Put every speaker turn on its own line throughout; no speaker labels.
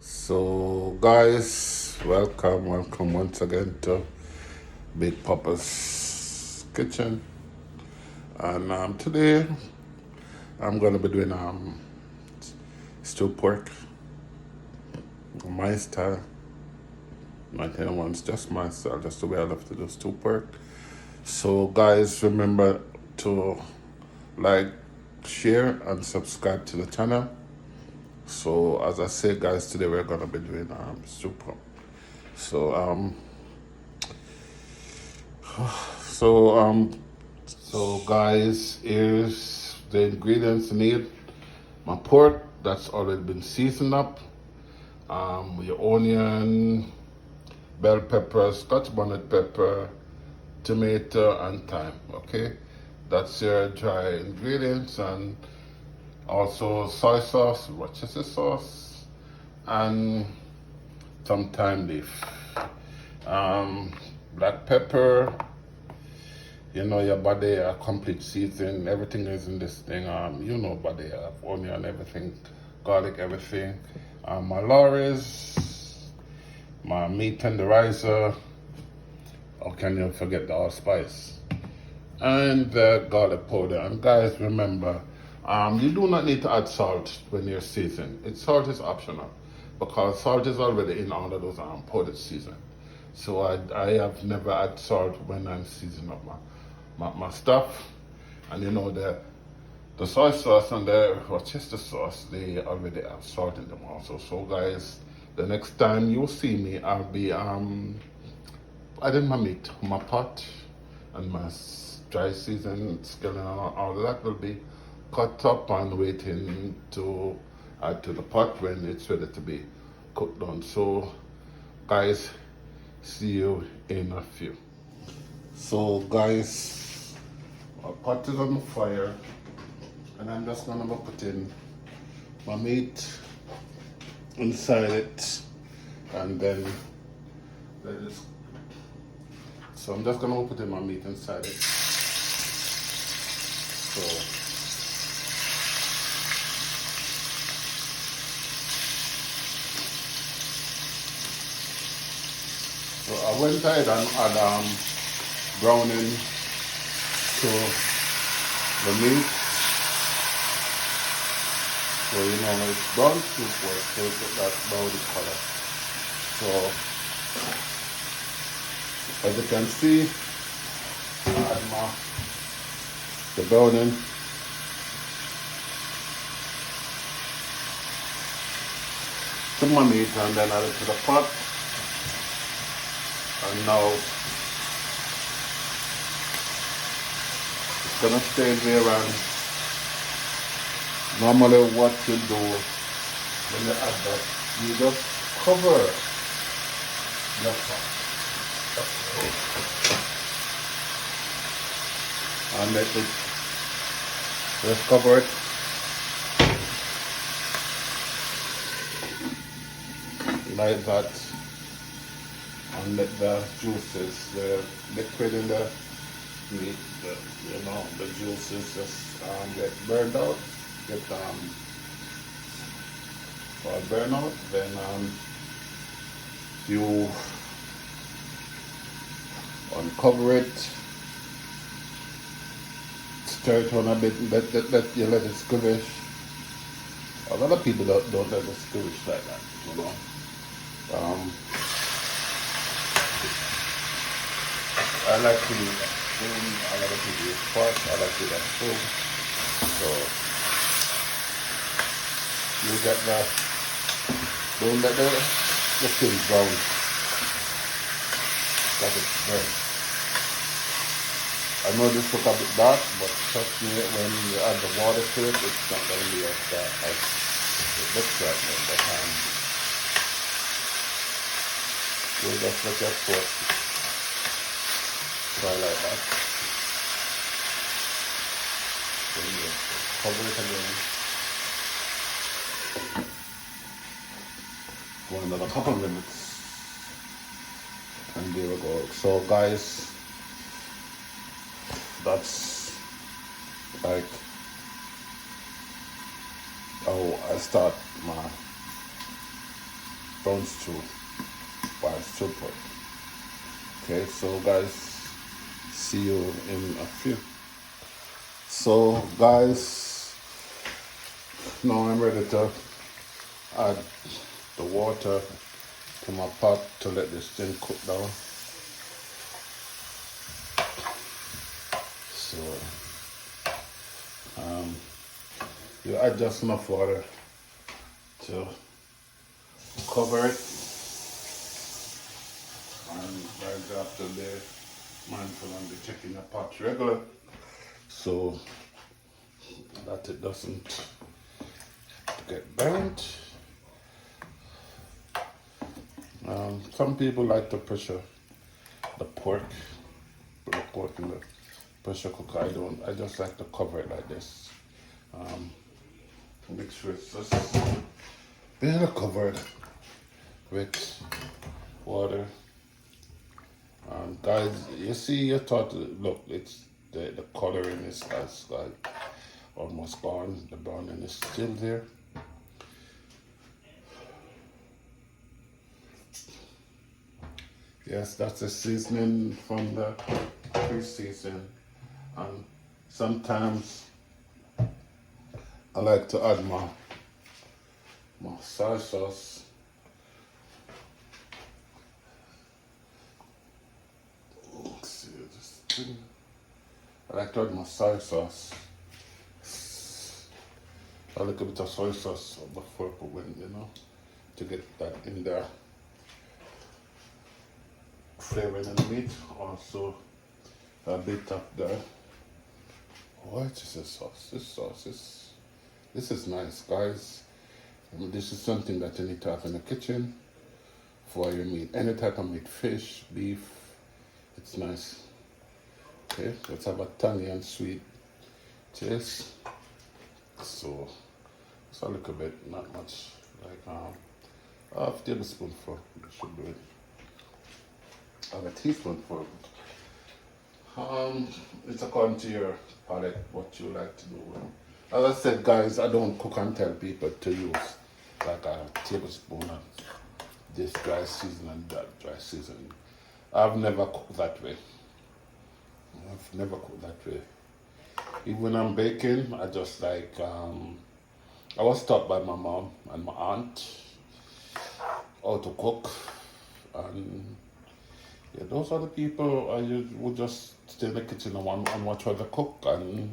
So, guys, welcome once again to Big Papa's Kitchen. And today I'm gonna be doing stewed pork, my style. My one's just my style, just the way I love to do stewed pork. So, guys, remember to like, share, and subscribe to the channel. So, as I say, guys, today we're gonna be doing stewed pork. So, So, guys, here's the ingredients you need. My pork that's already been seasoned up. Your onion, bell pepper, Scotch bonnet pepper, tomato, and thyme. Okay, that's your dry ingredients, and also soy sauce, Worcester sauce, and some thyme leaf. Black pepper. You know your body, a complete season. Everything is in this thing. You know body, onion, everything, garlic, everything. My lorries, my meat tenderizer. Or can you forget the allspice? And the garlic powder. And guys, remember, you do not need to add salt when you're seasoning. Salt is optional because salt is already in all of those powdered seasoning. So I have never add salt when I'm seasoning up my stuff. And you know the soy sauce and the Worcester sauce, they already have salt in them also. So guys, the next time you see me, I'll be adding my meat, my pot, and my dry season skillet and all of that will be cut up and waiting to add to the pot when it's ready to be cooked on. So guys, see you in a few. So guys, my pot is on the fire and I'm just gonna be putting my meat inside it, and then so I'm just gonna put in my meat inside it. So I went ahead and add browning to the meat. So you know it's brown soup work, so it's that browny color. So as you can see, I add the browning. To my meat, and then add it to the pot. And now it's gonna stay there, and normally what you do when you add that, you just cover the pot and let it, just cover it like that, and let the juices, the liquid in the meat, the juices just get burned out, burn out. Then you uncover it, stir it on a bit, let it squish. A lot of people don't let it squish like that, you know. I like to use a spoon. A lot of people use fork. I like to use a spoon. So you get don't let the skin brown. Let it burn. I know this look a bit dark, but trust me, when you add the water to it, it's not going to be as dark as it looks like. But you just let your fork try like that. Then you cover it again. For another couple minutes. And there we go. So guys, that's like how I start my brown stew by super. Okay, so guys, see you in a few. So guys, now I'm ready to add the water to my pot to let this thing cook down. So you add just enough water to cover it, and right after there, mindful and be checking your pot regular so that it doesn't get burnt. Some people like to pressure the pork, put the pork in the pressure cooker. I don't. I just like to cover it like this. Make sure it's just barely covered with water. Guys, you see, you thought, look, it's the coloring is like almost gone. The browning is still there. Yes, that's the seasoning from the pre-season. And sometimes I like to add my soy sauce. Let's see, I like to add my soy sauce. A little bit of soy sauce before I put in, to get that in there. Flavoring in the meat, also a bit of the what is this sauce? This is nice, guys. This is something that you need to have in the kitchen for your meat. Any type of meat, fish, beef, it's nice. Okay, let's have a tangy and sweet taste. So it's a little bit, not much, like half tablespoonful. You should do it. Have a teaspoonful. It's according to your palate, what you like to do. As I said, guys, I don't cook and tell people to use like a tablespoon of this dry season and that dry season. I've never cooked that way. Even when I'm baking, I just like, I was taught by my mom and my aunt how to cook. And yeah, those are the people I would just stay in the kitchen and watch how they cook and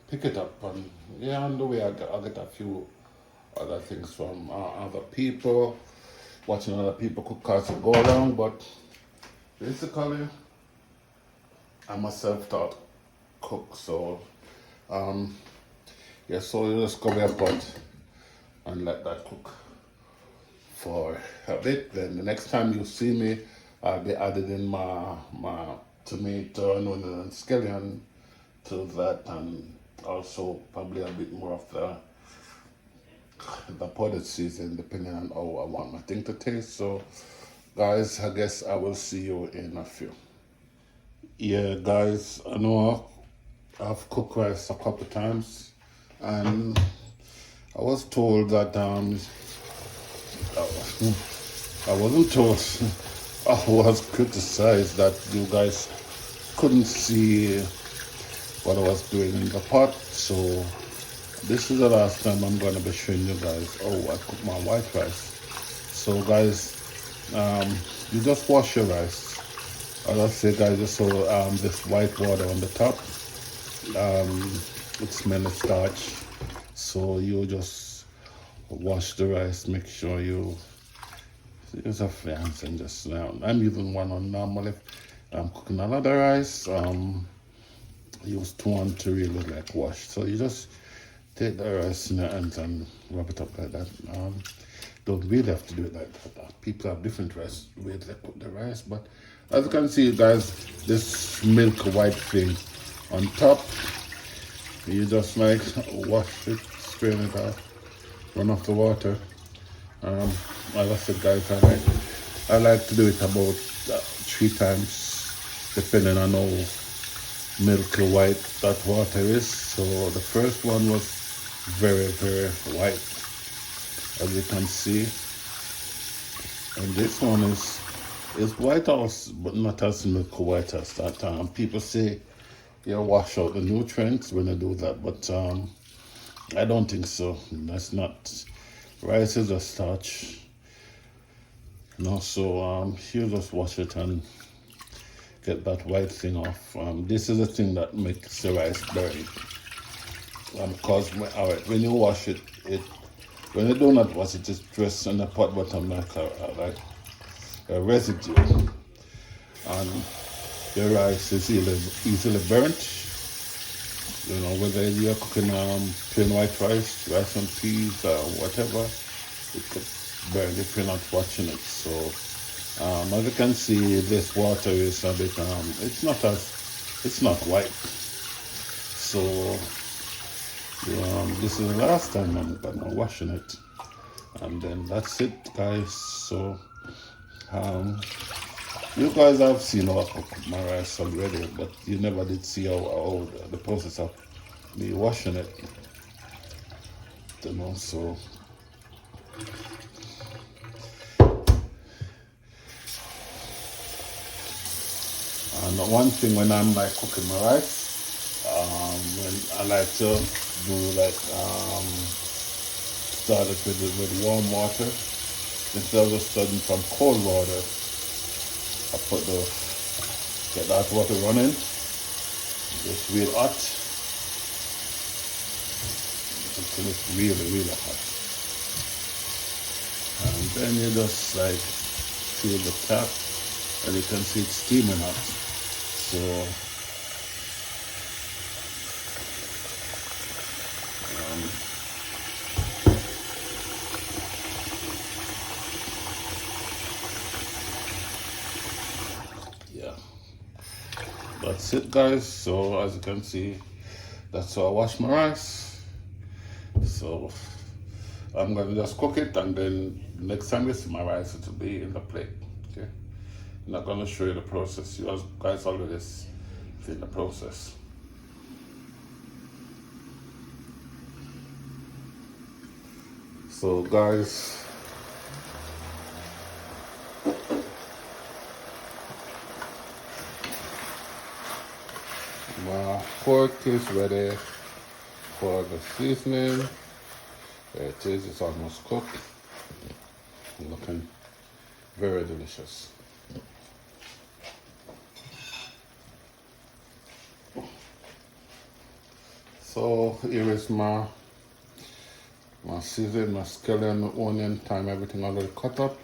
pick it up. And yeah, on the way I get a few other things from other people, watching other people cook as I go along. But basically, I'm a self-taught cook. So yeah, so you just cover your pot and let that cook for a bit. Then the next time you see me, I'll be adding in my tomato and onion and scallion to that, and also probably a bit more of the potted season, depending on how I want my thing to taste. So guys, I guess I will see you in a few. Yeah, guys, I know I've cooked rice a couple times, and I was told that I wasn't told. I was criticized that you guys couldn't see what I was doing in the pot. So this is the last time I'm going to be showing you guys how I cook my white rice. So guys, you just wash your rice. As I say, guys, just so this white water on the top, it smells of starch. So you just wash the rice, make sure you use a fence and just I'm using one on normal. If I'm cooking a lot of rice, use two on to really like wash. So you just take the rice in your hands and rub it up like that. Don't really have to do it like that. People have different ways they cook the rice, but as you can see, guys, this milk white thing on top, you just like wash it, strain it out, run off the water. As I said, guys, I like to do it about 3 times, depending on how milky white that water is. So the first one was very, very white, as you can see. And this one is white house, but not as milk white as that. People say you wash out the nutrients when you do that, but I don't think so. That's not. Rice is a starch. No, so you just wash it and get that white thing off. This is the thing that makes the rice burn. Because when you wash it, when you do not wash it, it's just in the pot bottom like a residue, and the rice is easily burnt. You know, whether you're cooking plain white rice, rice and peas, or whatever, it could burn if you're not watching it. So, as you can see, this water is a bit, it's not white. So, this is the last time I'm gonna washing it, and then that's it, guys. So, you guys have seen how I cook my rice already, but you never did see how the process of me washing it. You know, so and one thing when I'm like cooking my rice, when I like to do like start it with warm water instead of just starting from cold water. I get that water running, it's real hot until it's really hot. And then you just like feel the tap and you can see it's steaming hot. So yeah, that's it, guys. So as you can see, that's how I wash my rice. So I'm gonna just cook it, and then next time you see my rice, it will be in the plate. Okay, I'm not gonna show you the process. You guys already seen the process. So guys, my pork is ready for the seasoning. There it is, it's almost cooked. Looking very delicious. So here is my seasoning, my scallion, onion, thyme, everything already cut up.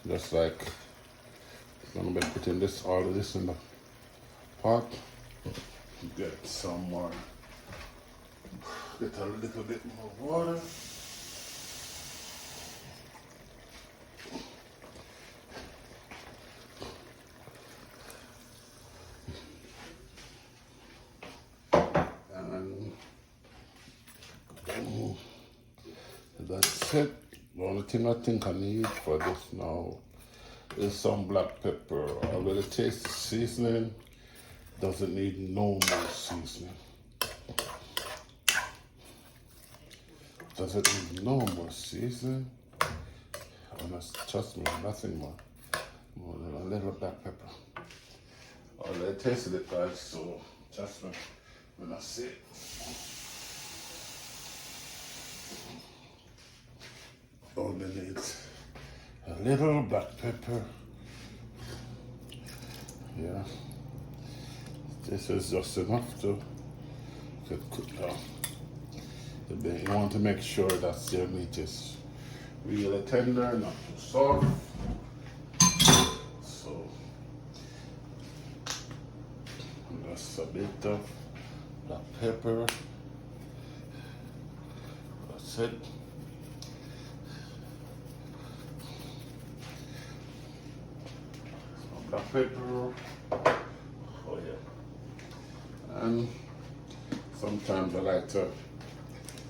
Just like I'm gonna be putting all of this in the pot. Get some more. Get a little bit more water. And that's it. The only thing I think I need for this now is some black pepper. I already taste the seasoning. Doesn't need no more seasoning. Doesn't need no more seasoning. Trust me, nothing more. More than a little black pepper. I already tasted it, guys, so trust me when I say it. Only needs a little black pepper. Yeah. This is just enough to cook down. You want to make sure that your meat is really tender, not too soft. So just a bit of black pepper. That's it. Some black pepper. Oh yeah. And sometimes I like to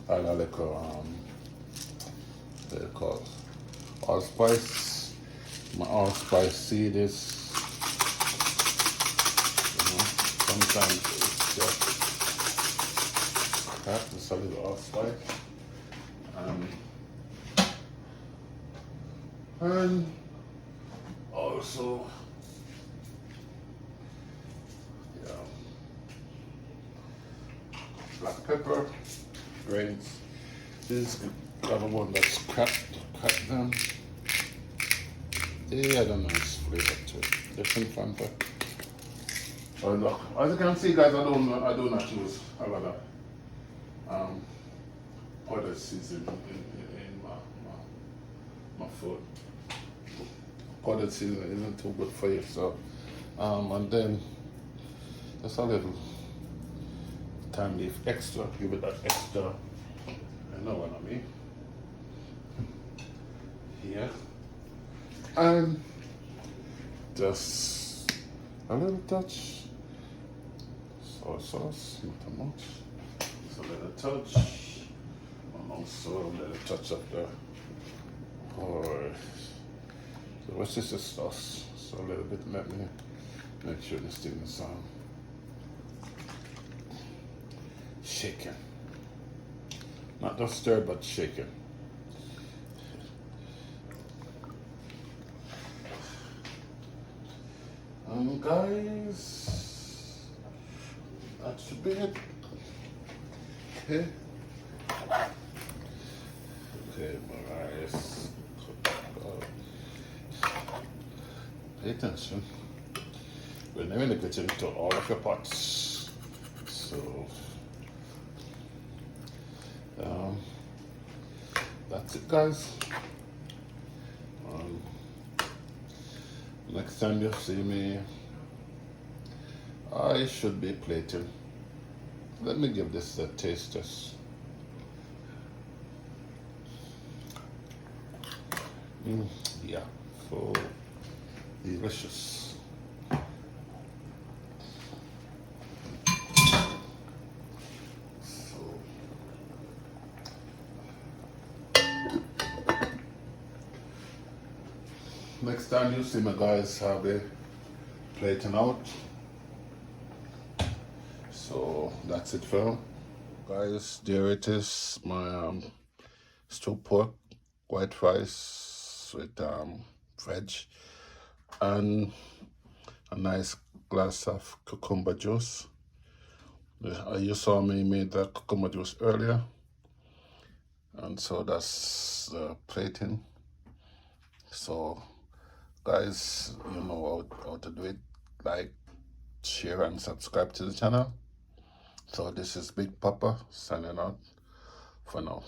add a little, what they call it, allspice. My allspice seed is, sometimes it's just just a little allspice. And also, yeah, black pepper, grains. This is the other one that's cracked them. Yeah, I don't know, it's flavor too. Different Fanta. Oh look, as you can see guys, I do not use a lot of powdered seasoning in my food. Powdered seasoning isn't too good for you, so and then just a little thyme leaf extra, give it that extra, you know what I mean? Here. And just a little touch soy sauce, not much. Just a little touch, and also a little touch of the so what's this sauce? So a little bit. Let me make sure this thing is shaken, not just stir, but shaken. Guys, that should be it. Okay. Okay, my rice. Pay attention. We're now going to get into all of your pots. So, that's it, guys. Next time you see me, I should be plating. Let me give this a taste test. Yeah, so delicious. Next time you see me, guys, I'll be plating out. So that's it, for guys. There it is, my stewed pork, white rice with veg, and a nice glass of cucumber juice. You saw me made the cucumber juice earlier, and so that's the plating. So guys, you know how to do it. Like, share, and subscribe to the channel. So this is Big Papa signing out for now.